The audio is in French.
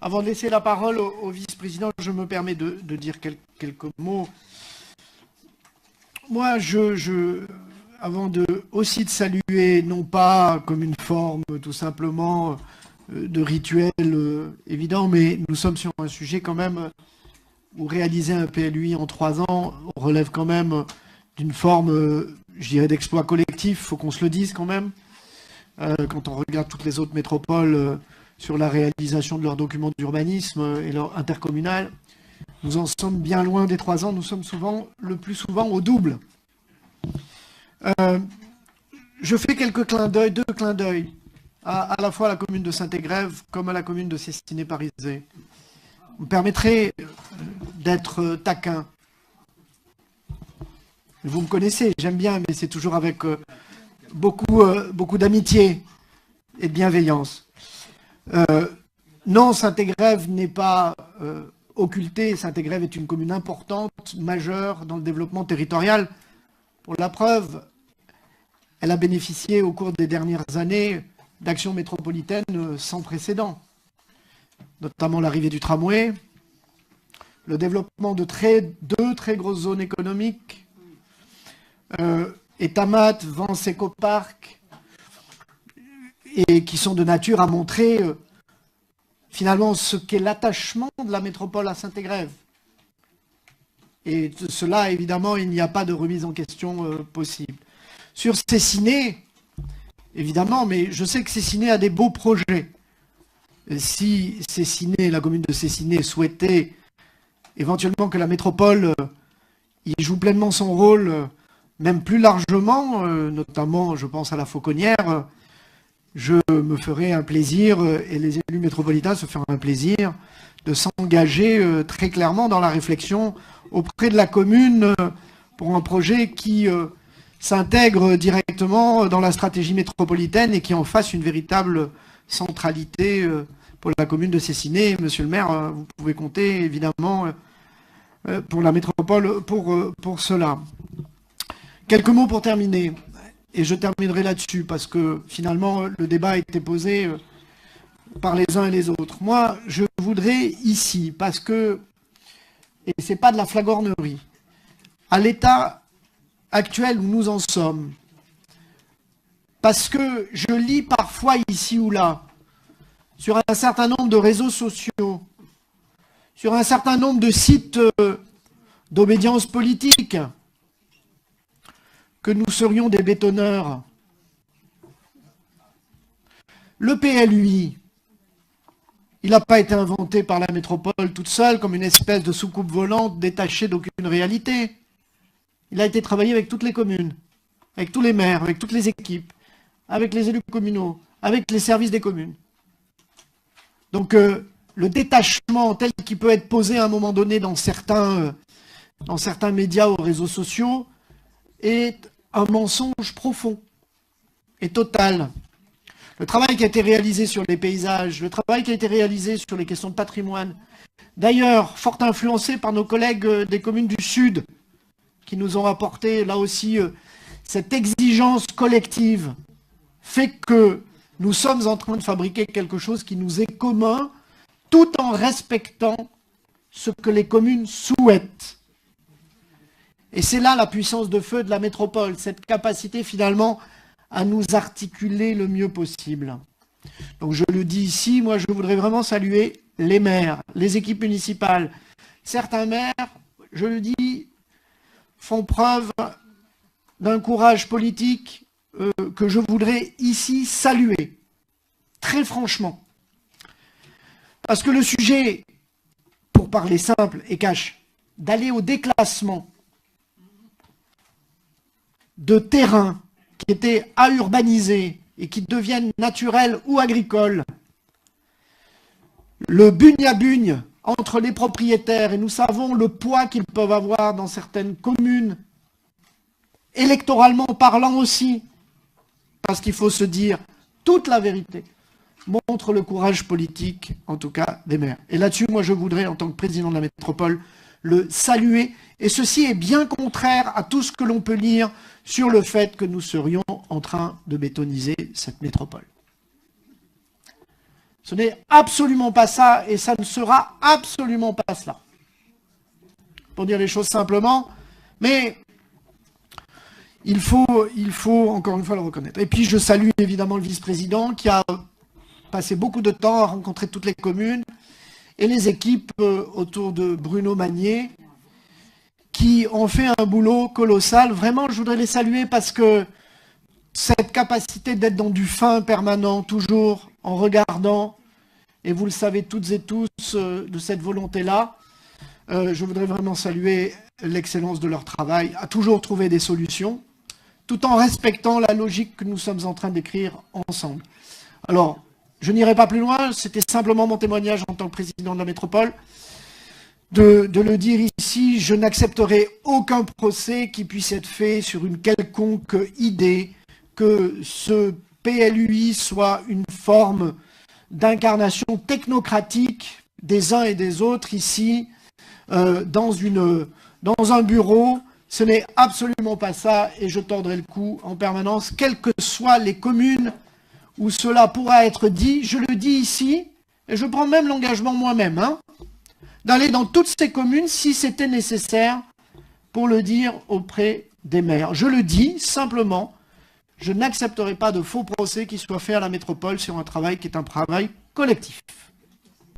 Avant de laisser la parole au vice-président, je me permets de dire quelques mots. Moi, avant aussi de saluer, non pas comme une forme tout simplement de rituel évident, mais nous sommes sur un sujet quand même où réaliser un PLUI en 3 ans relève quand même d'une forme, je dirais, d'exploit collectif, il faut qu'on se le dise quand même. Quand on regarde toutes les autres métropoles sur la réalisation de leurs documents d'urbanisme et leur intercommunal, nous en sommes bien loin des 3 ans, nous sommes le plus souvent au double. Je fais deux clins d'œil, à la fois à la commune de Saint-Égrève comme à la commune de Cessiné-Parisé. Vous me permettrez d'être taquin. Vous me connaissez, j'aime bien, mais c'est toujours avec beaucoup d'amitié et de bienveillance. Non, Saint-Égrève n'est pas occultée. Saint-Égrève est une commune importante, majeure dans le développement territorial. Pour la preuve, elle a bénéficié au cours des dernières années d'actions métropolitaines sans précédent, notamment l'arrivée du tramway, le développement de deux très grosses zones économiques, Etamat, Vence Ecopark, et qui sont de nature à montrer finalement ce qu'est l'attachement de la métropole à Saint-Égrève. Et de cela, évidemment, il n'y a pas de remise en question possible. Sur Cessiné, évidemment, mais je sais que Cessiné a des beaux projets. Et si Cessiné, la commune de Cessiné, souhaitait éventuellement que la métropole y joue pleinement son rôle, même plus largement, notamment, je pense à la Fauconnière, je me ferai un plaisir, et les élus métropolitains se feront un plaisir, de s'engager très clairement dans la réflexion auprès de la commune pour un projet qui s'intègre directement dans la stratégie métropolitaine et qui en fasse une véritable centralité pour la commune de Cessiné. Monsieur le maire, vous pouvez compter évidemment pour la métropole pour cela. Quelques mots pour terminer, et je terminerai là-dessus parce que finalement le débat a été posé par les uns et les autres. Moi, je voudrais ici, parce que, et c'est pas de la flagornerie, à l'état actuel où nous en sommes, parce que je lis parfois ici ou là, sur un certain nombre de réseaux sociaux, sur un certain nombre de sites d'obédience politique, que nous serions des bétonneurs. Le PLUI, il n'a pas été inventé par la métropole toute seule comme une espèce de soucoupe volante détachée d'aucune réalité. Il a été travaillé avec toutes les communes, avec tous les maires, avec toutes les équipes, avec les élus communaux, avec les services des communes. Donc le détachement tel qu'il peut être posé à un moment donné dans certains médias ou réseaux sociaux est un mensonge profond et total. Le travail qui a été réalisé sur les paysages, le travail qui a été réalisé sur les questions de patrimoine, d'ailleurs fort influencé par nos collègues des communes du Sud, qui nous ont apporté là aussi cette exigence collective, fait que nous sommes en train de fabriquer quelque chose qui nous est commun, tout en respectant ce que les communes souhaitent. Et c'est là la puissance de feu de la métropole, cette capacité finalement à nous articuler le mieux possible. Donc je le dis ici, moi je voudrais vraiment saluer les maires, les équipes municipales. Certains maires, je le dis, font preuve d'un courage politique que je voudrais ici saluer, très franchement. Parce que le sujet, pour parler simple et cash, d'aller au déclassement de terrains qui étaient à urbaniser et qui deviennent naturels ou agricoles, le bugne-à-bugne entre les propriétaires, et nous savons le poids qu'ils peuvent avoir dans certaines communes, électoralement parlant aussi, parce qu'il faut se dire toute la vérité, montre le courage politique, en tout cas, des maires. Et là-dessus, moi, je voudrais, en tant que président de la métropole, le saluer. Et ceci est bien contraire à tout ce que l'on peut lire sur le fait que nous serions en train de bétoniser cette métropole. Ce n'est absolument pas ça, et ça ne sera absolument pas cela. Pour dire les choses simplement, mais il faut encore une fois le reconnaître. Et puis je salue évidemment le vice-président qui a passé beaucoup de temps à rencontrer toutes les communes et les équipes autour de Bruno Magnier qui ont fait un boulot colossal. Vraiment, je voudrais les saluer parce que cette capacité d'être dans du fin permanent, toujours en regardant, et vous le savez toutes et tous de cette volonté-là, je voudrais vraiment saluer l'excellence de leur travail, à toujours trouver des solutions, tout en respectant la logique que nous sommes en train d'écrire ensemble. Alors, je n'irai pas plus loin, c'était simplement mon témoignage en tant que président de la métropole, de le dire ici, je n'accepterai aucun procès qui puisse être fait sur une quelconque idée que ce PLUI soit une forme d'incarnation technocratique des uns et des autres ici, dans un bureau. Ce n'est absolument pas ça, et je tordrai le cou en permanence, quelles que soient les communes où cela pourra être dit. Je le dis ici, et je prends même l'engagement moi-même, d'aller dans toutes ces communes si c'était nécessaire pour le dire auprès des maires. Je le dis simplement, je n'accepterai pas de faux procès qui soient faits à la métropole sur un travail qui est un travail collectif.